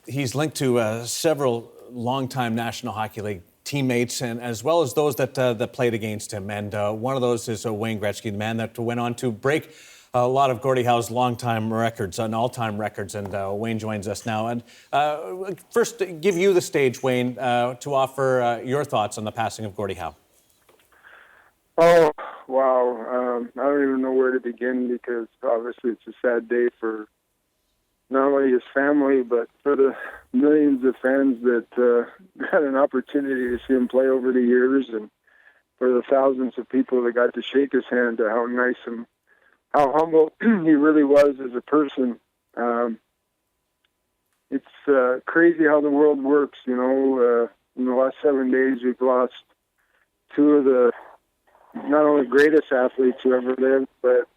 He's linked to several longtime National Hockey League teammates, and as well as those that played against him. And one of those is Wayne Gretzky, the man that went on to break a lot of Gordie Howe's longtime records and all-time records. And Wayne joins us now. And first, give you the stage, Wayne, to offer your thoughts on the passing of Gordie Howe. Oh, wow. I don't even know where to begin, because obviously it's a sad day for not only his family, but for the millions of fans that had an opportunity to see him play over the years, and for the thousands of people that got to shake his hand, to how nice and how humble he really was as a person. It's crazy how the world works, you know. In the last 7 days, we've lost two of the not only greatest athletes who ever lived, but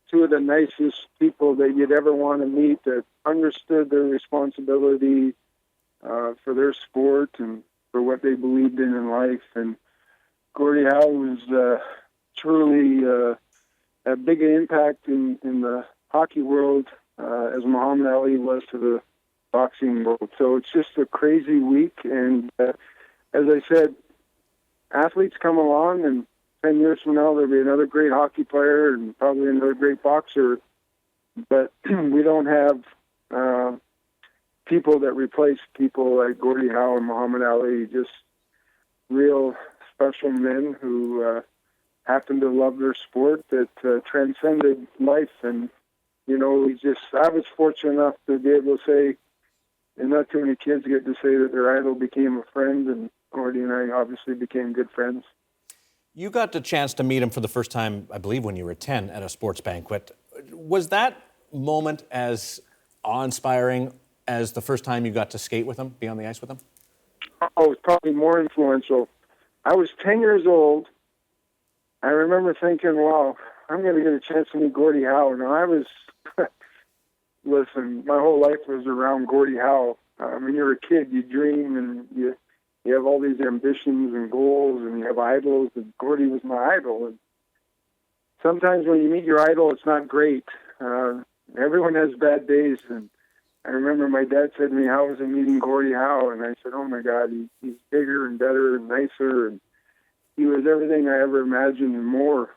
two of the nicest people that you'd ever want to meet, that understood their responsibility for their sport and for what they believed in life. And Gordie Howe was truly a big impact in the hockey world as Muhammad Ali was to the boxing world. So it's just a crazy week. And as I said, athletes come along, and 10 years from now, there'll be another great hockey player and probably another great boxer. But we don't have people that replace people like Gordie Howe and Muhammad Ali, just real special men who happen to love their sport, that transcended life. And, you know, I was fortunate enough to be able to say, and not too many kids get to say that their idol became a friend, and Gordie and I obviously became good friends. You got the chance to meet him for the first time, I believe, when you were 10 at a sports banquet. Was that moment as awe-inspiring as the first time you got to skate with him, be on the ice with him? Oh, it's probably more influential. I was 10 years old. I remember thinking, wow, I'm going to get a chance to meet Gordie Howe. Now, I was, listen, my whole life was around Gordie Howe. When you're a kid, you dream, and you have all these ambitions and goals, and you have idols, and Gordie was my idol. And sometimes when you meet your idol, it's not great. Everyone has bad days, and I remember my dad said to me, how was it meeting Gordie Howe? And I said, oh my God, he's bigger and better and nicer, and he was everything I ever imagined and more.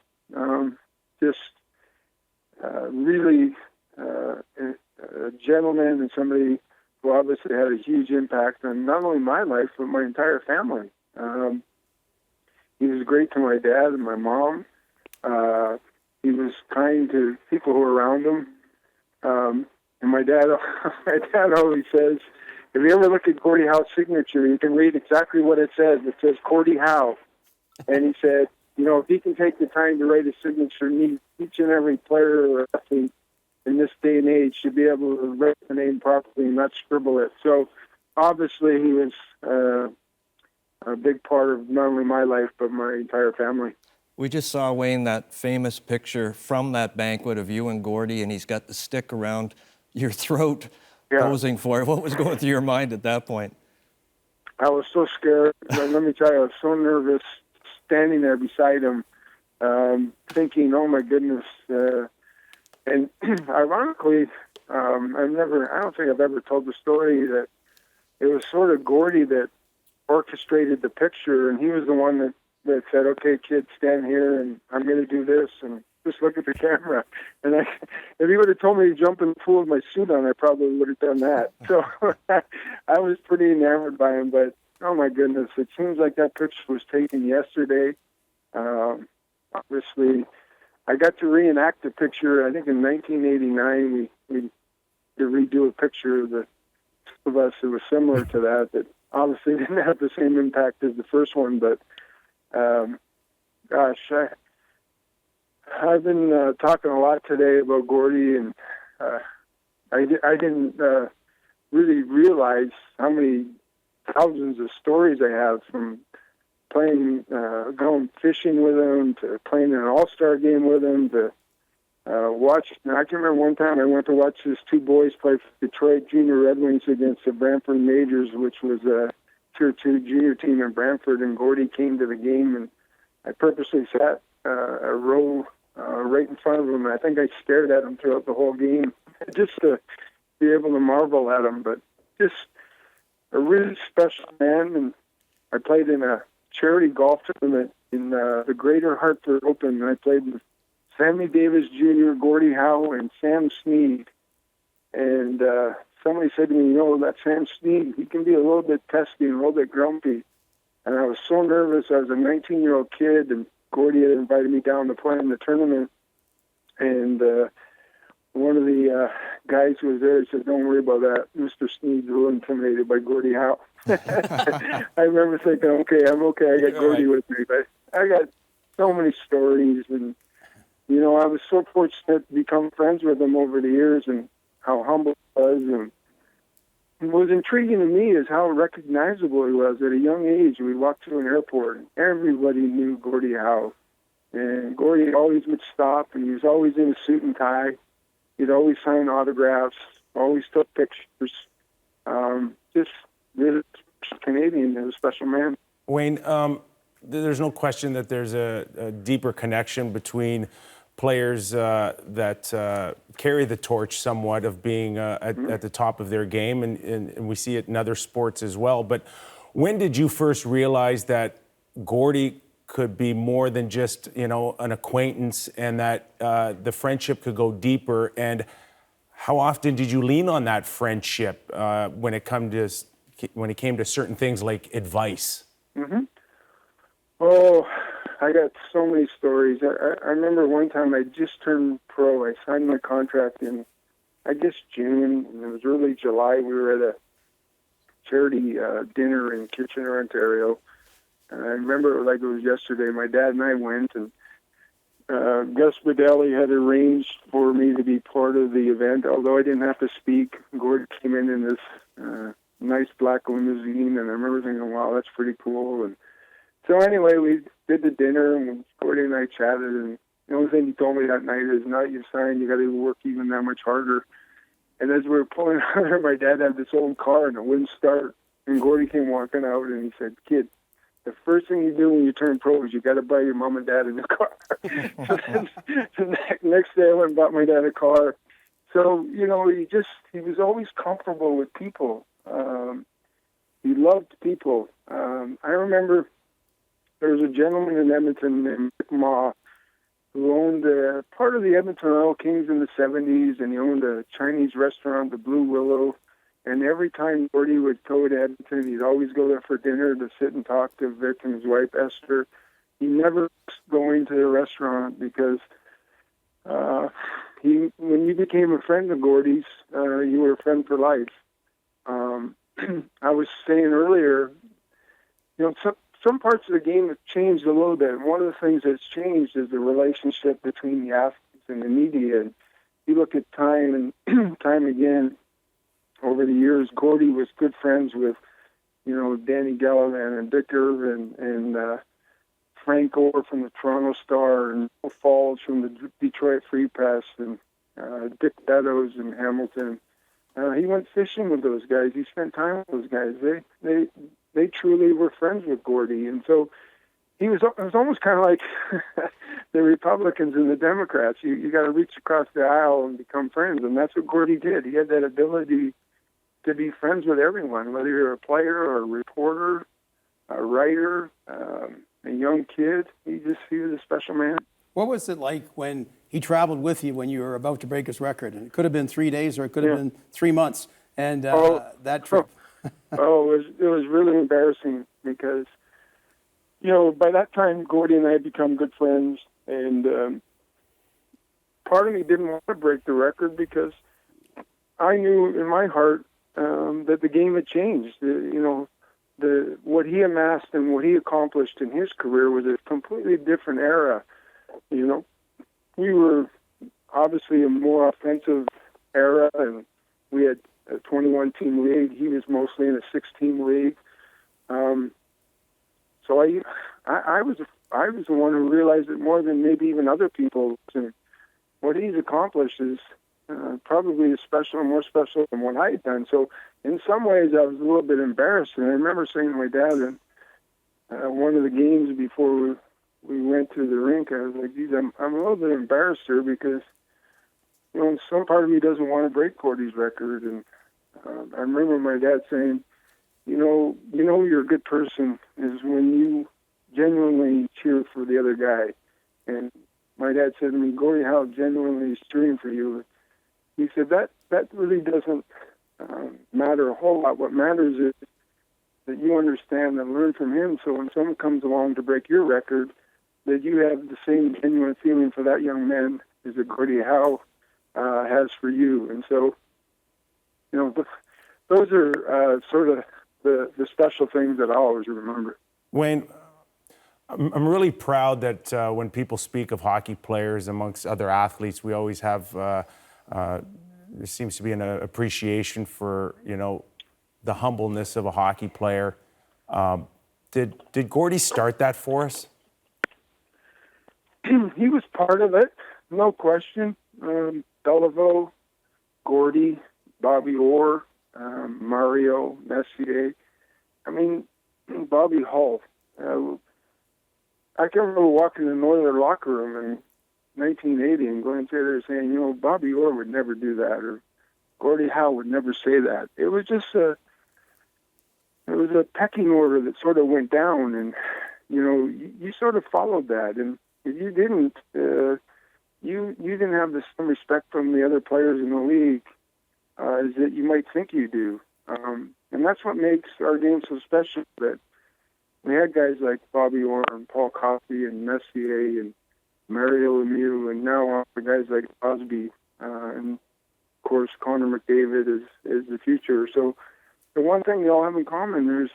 Really a gentleman, and somebody who obviously had a huge impact on not only my life, but my entire family. He was great to my dad and my mom. He was kind to people who were around him. And my dad always says, if you ever look at Gordie Howe's signature, you can read exactly what it says. It says Gordie Howe. And he said, you know, if he can take the time to write a signature, each and every player or athlete in this day and age should be able to write the name properly and not scribble it. So obviously he was a big part of not only my life, but my entire family. We just saw, Wayne, that famous picture from that banquet of you and Gordie, and he's got the stick around your throat, posing for it. What was going through your mind at that point? I was so scared. Let me tell you, I was so nervous standing there beside him, thinking, oh my goodness. And ironically, I don't think I've ever told the story that it was sort of Gordie that orchestrated the picture, and he was the one that said, okay, kids, stand here, and I'm going to do this, and just look at the camera. And if he would have told me to jump in the pool with my suit on, I probably would have done that. So I was pretty enamored by him, but oh my goodness, it seems like that picture was taken yesterday. Obviously, I got to reenact the picture. I think in 1989, we did redo a picture of the two of us that was similar to that obviously didn't have the same impact as the first one, but gosh, I've been talking a lot today about Gordie, and I didn't really realize how many thousands of stories I have, from playing, going fishing with him, to playing in an all-star game with him, to watch. Now, I can remember one time I went to watch his two boys play for Detroit Junior Red Wings against the Brantford Majors, which was a Tier 2 junior team in Brantford, and Gordie came to the game, and I purposely sat a row right in front of him, and I think I stared at him throughout the whole game just to be able to marvel at him. But just a really special man, and I played in a charity golf tournament in the Greater Hartford Open, and I played with Sammy Davis Jr., Gordie Howe, and Sam Snead. And somebody said to me, that Sam Snead, he can be a little bit testy and a little bit grumpy. And I was so nervous. I was a 19-year-old kid, and Gordie had invited me down to play in the tournament. And one of the guys who was there said, "Don't worry about that. Mr. Snead's a little intimidated by Gordie Howe." I remember thinking, okay, I'm okay. I got Gordie with me. But I got so many stories. And, I was so fortunate to become friends with him over the years and how humble he was. And what was intriguing to me is how recognizable he was. At a young age, we walked through an airport, and everybody knew Gordie Howe. And Gordie always would stop, and he was always in a suit and tie. He'd always sign autographs, always took pictures. Just really Canadian and a special man. Wayne, there's no question that there's a deeper connection between players that carry the torch somewhat of being at the top of their game, and we see it in other sports as well. But when did you first realize that Gordie could be more than just, an acquaintance, and that the friendship could go deeper? And how often did you lean on that friendship when it came to certain things like advice? Mm-hmm. Oh, I got so many stories. I remember one time I just turned pro. I signed my contract in, I guess, June, and it was early July. We were at a charity dinner in Kitchener, Ontario. And I remember it like it was yesterday. My dad and I went, and Gus Bedelli had arranged for me to be part of the event, although I didn't have to speak. Gordie came in this nice black limousine, and I remember thinking, wow, that's pretty cool. And so anyway, we did the dinner, and Gordie and I chatted, and the only thing he told me that night is, now you've signed, you got to work even that much harder. And as we were pulling out there, my dad had this old car, and it wouldn't start. And Gordie came walking out, and he said, "Kid, the first thing you do when you turn pro is you got to buy your mom and dad a new car." So then, the next day I went and bought my dad a car. So, he was always comfortable with people. He loved people. I remember there was a gentleman in Edmonton named Mick Ma who owned part of the Edmonton Oil Kings in the 70s, and he owned a Chinese restaurant, the Blue Willow. And every time Gordie would go to Edmonton, he'd always go there for dinner to sit and talk to Vic and his wife, Esther. He never was going to the restaurant because when you became a friend of Gordie's, you were a friend for life. I was saying earlier, some parts of the game have changed a little bit. And one of the things that's changed is the relationship between the athletes and the media. And you look at time and time again, over the years, Gordie was good friends with, Danny Gallivan and Dick Irvin and Frank Orr from the Toronto Star and Bill Falls from the Detroit Free Press and Dick Beddoes in Hamilton. He went fishing with those guys. He spent time with those guys. They truly were friends with Gordie. And so it was almost kind of like the Republicans and the Democrats. You got to reach across the aisle and become friends. And that's what Gordie did. He had that ability to be friends with everyone, whether you're a player or a reporter, a writer, a young kid. He was a special man. What was it like when he traveled with you when you were about to break his record? And it could have been 3 days or it could have been 3 months. And that trip. It was really embarrassing because, by that time, Gordie and I had become good friends. And part of me didn't want to break the record because I knew in my heart that the game had changed. What he amassed and what he accomplished in his career was a completely different era. We were obviously a more offensive era, and we had a 21-team league. He was mostly in a 6-team league. So I was the one who realized it more than maybe even other people. And what he's accomplished is probably more special than what I had done. So in some ways, I was a little bit embarrassed. And I remember saying to my dad in one of the games before we went to the rink, I was like, geez, I'm a little bit embarrassed here because, some part of me doesn't want to break Gordie's record. And I remember my dad saying, you know you're a good person is when you genuinely cheer for the other guy. And my dad said to me, Gordie Howe genuinely is cheering for you. He said that really doesn't matter a whole lot. What matters is that you understand and learn from him. So when someone comes along to break your record, that you have the same genuine feeling for that young man as that Gordie Howe has for you. And so, you know, those are sort of the special things that I always remember. Wayne, I'm really proud that when people speak of hockey players amongst other athletes, we always have, there seems to be an appreciation for, you know, the humbleness of a hockey player. Did Gordie start that for us? He was part of it, no question. Beliveau, Gordie, Bobby Orr, Mario, Messier. I mean, Bobby Hull. I can remember walking in the Oilers locker room in 1980 and going through there saying, you know, Bobby Orr would never do that, or Gordie Howe would never say that. It was just it was a pecking order that sort of went down, and you know, you sort of followed that. And if you didn't, you didn't have the same respect from the other players in the league as that you might think you do. And that's what makes our game so special. That we had guys like Bobby Orr and Paul Coffey and Messier and Mario Lemieux, and now the guys like Crosby, and of course Connor McDavid is the future. So the one thing they all have in common,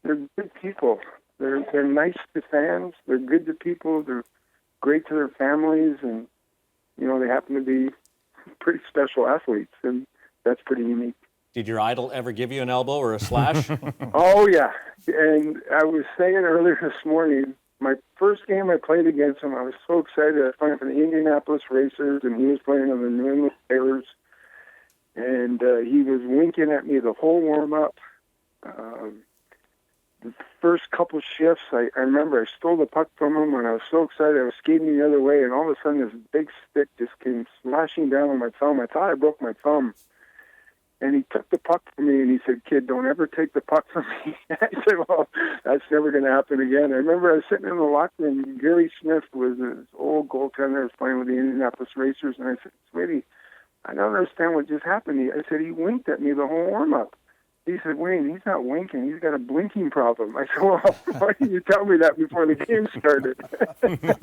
they're good people. They're nice to fans. They're good to people. They're great to their families, and you know, they happen to be pretty special athletes, and that's pretty unique. Did your idol ever give you an elbow or a slash? Oh yeah, and I was saying earlier this morning, my first game I played against him, I was so excited. I was playing for the Indianapolis Racers, and he was playing on the New England Sailors, and he was winking at me the whole warm-up. The first couple shifts, I remember I stole the puck from him when I was so excited. I was skating the other way, and all of a sudden this big stick just came slashing down on my thumb. I thought I broke my thumb. And he took the puck from me, and he said, "Kid, don't ever take the puck from me." I said, "Well, that's never going to happen again." I remember I was sitting in the locker room. Gary Smith was an old goaltender. I was playing with the Indianapolis Racers, and I said, "Sweetie, I don't understand what just happened." I said, "He winked at me the whole warm-up." He said, "Wayne, he's not winking. He's got a blinking problem." I said, "Well, why didn't you tell me that before the game started?"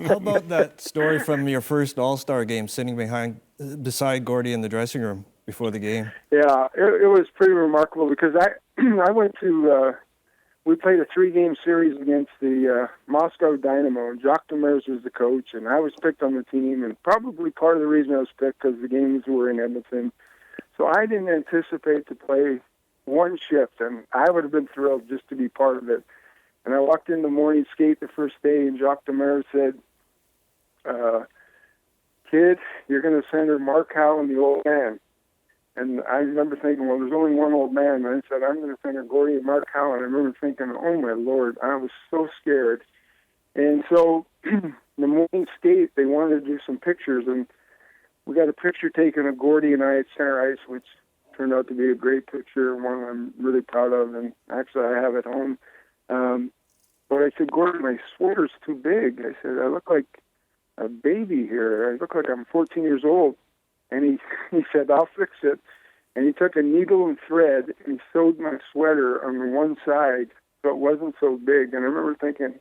How about that story from your first All-Star game, sitting beside Gordie in the dressing room before the game? Yeah, it was pretty remarkable because I went to we played a 3-game series against the Moscow Dynamo, and Jacques Demers was the coach, and I was picked on the team, and probably part of the reason I was picked because the games were in Edmonton. So I didn't anticipate to play one shift, and I would have been thrilled just to be part of it. And I walked in the morning skate the first day, and Jacques Demers said, "Kid, you're going to center Mark Howe and the old man." And I remember thinking, well, there's only one old man. And I said, I'm going to center Gordie and Mark Howe. And I remember thinking, oh, my Lord, I was so scared. And so the morning skate, they wanted to do some pictures. And we got a picture taken of Gordie and I at center ice, which turned out to be a great picture, one I'm really proud of. And actually, I have it home. But I said, Gordie, my sweater's too big. I said, I look like a baby here. I look like I'm 14 years old. And he said, I'll fix it. And he took a needle and thread and he sewed my sweater on the one side so it wasn't so big. And I remember thinking,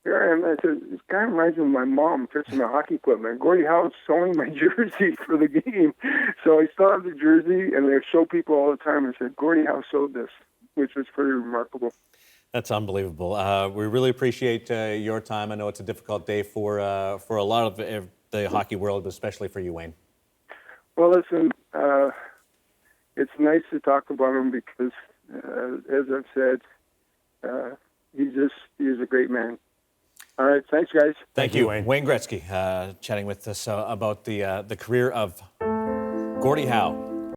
here I am. I said, this kind of reminds me of my mom fixing my hockey equipment. Gordie Howe was sewing my jersey for the game. So I still have the jersey, and they show people all the time and said, Gordie Howe sewed this, which was pretty remarkable. That's unbelievable. We really appreciate your time. I know it's a difficult day for a lot of the hockey world, but especially for you, Wayne. Well, listen, it's nice to talk about him because, as I've said, he's a great man. All right, thanks, guys. Thank you, Wayne Gretzky, chatting with us about the career of Gordie Howe.